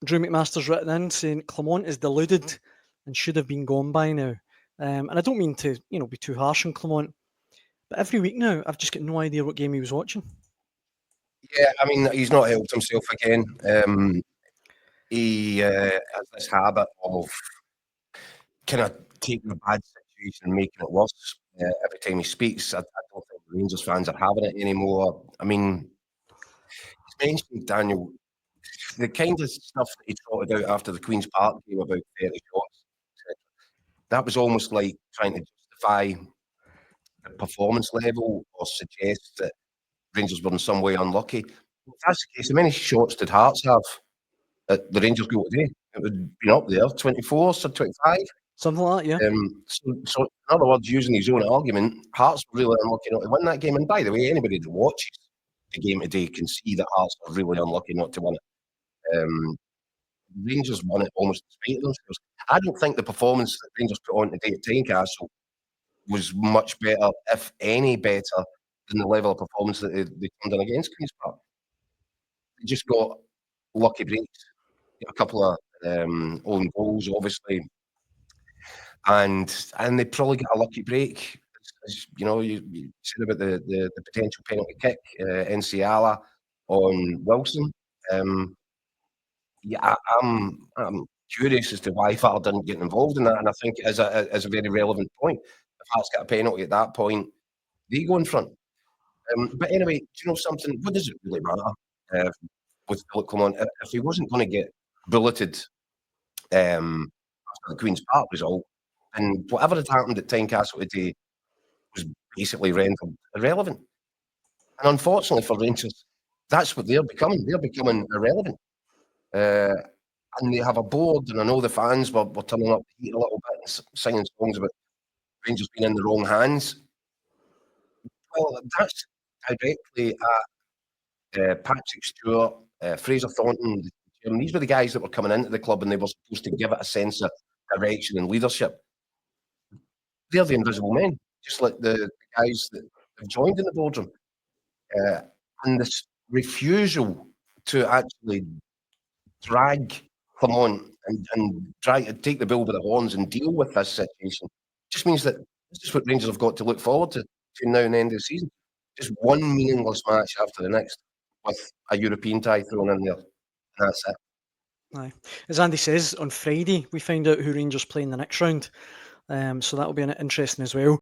Drew McMaster's written in saying Clement is deluded and should have been gone by now. And I don't mean to, be too harsh on Clement, but every week now I've just got no idea what game he was watching. Yeah, I mean, he's not helped himself again. He has this habit of kind of taking a bad situation and making it worse every time he speaks. I don't think the Rangers fans are having it anymore. I mean, he's mentioned, Daniel, the kind of stuff that he trotted out after the Queen's Park game about 30 shots, that was almost like trying to justify the performance level or suggest that Rangers were in some way unlucky. If that's the case, how many shots did Hearts have at the Rangers goal today? It would have been up there, 24 or 25. Something like that, yeah. So in other words, using his own argument, Hearts were really unlucky not to win that game. And by the way, anybody that watches the game today can see that Hearts are really unlucky not to win it. Rangers won it almost in spite of themselves. I don't think the performance that Rangers put on today at Tynecastle was much better, if any better, than the level of performance that they turned in against Queen's Park. They just got lucky breaks, a couple of own goals, obviously, and they probably got a lucky break. As you said about the potential penalty kick, Nsiala on Wilson. Yeah, I'm curious as to why Farr didn't get involved in that, and I think it is a very relevant point. If Hearts get a penalty at that point, they go in front. But anyway, do you know something? What does it really matter with Philip Clement? If he wasn't going to get bulleted after the Queen's Park result, and whatever had happened at Tynecastle today was basically rendered irrelevant. And unfortunately for Rangers, that's what they're becoming. They're becoming irrelevant. And they have a board, and I know the fans were turning up the heat a little bit and singing songs about Rangers being in the wrong hands. Well, that's directly at Patrick Stewart, Fraser Thornton. These were the guys that were coming into the club, and they were supposed to give it a sense of direction and leadership. They're the invisible men, just like the guys that have joined in the boardroom. And this refusal to actually drag Clement and try to take the bull by the horns and deal with this situation just means that this is what Rangers have got to look forward to between now and the end of the season. Just one meaningless match after the next with a European tie thrown in there. And that's it. Aye. As Andy says, on Friday we find out who Rangers play in the next round. So that'll be interesting as well.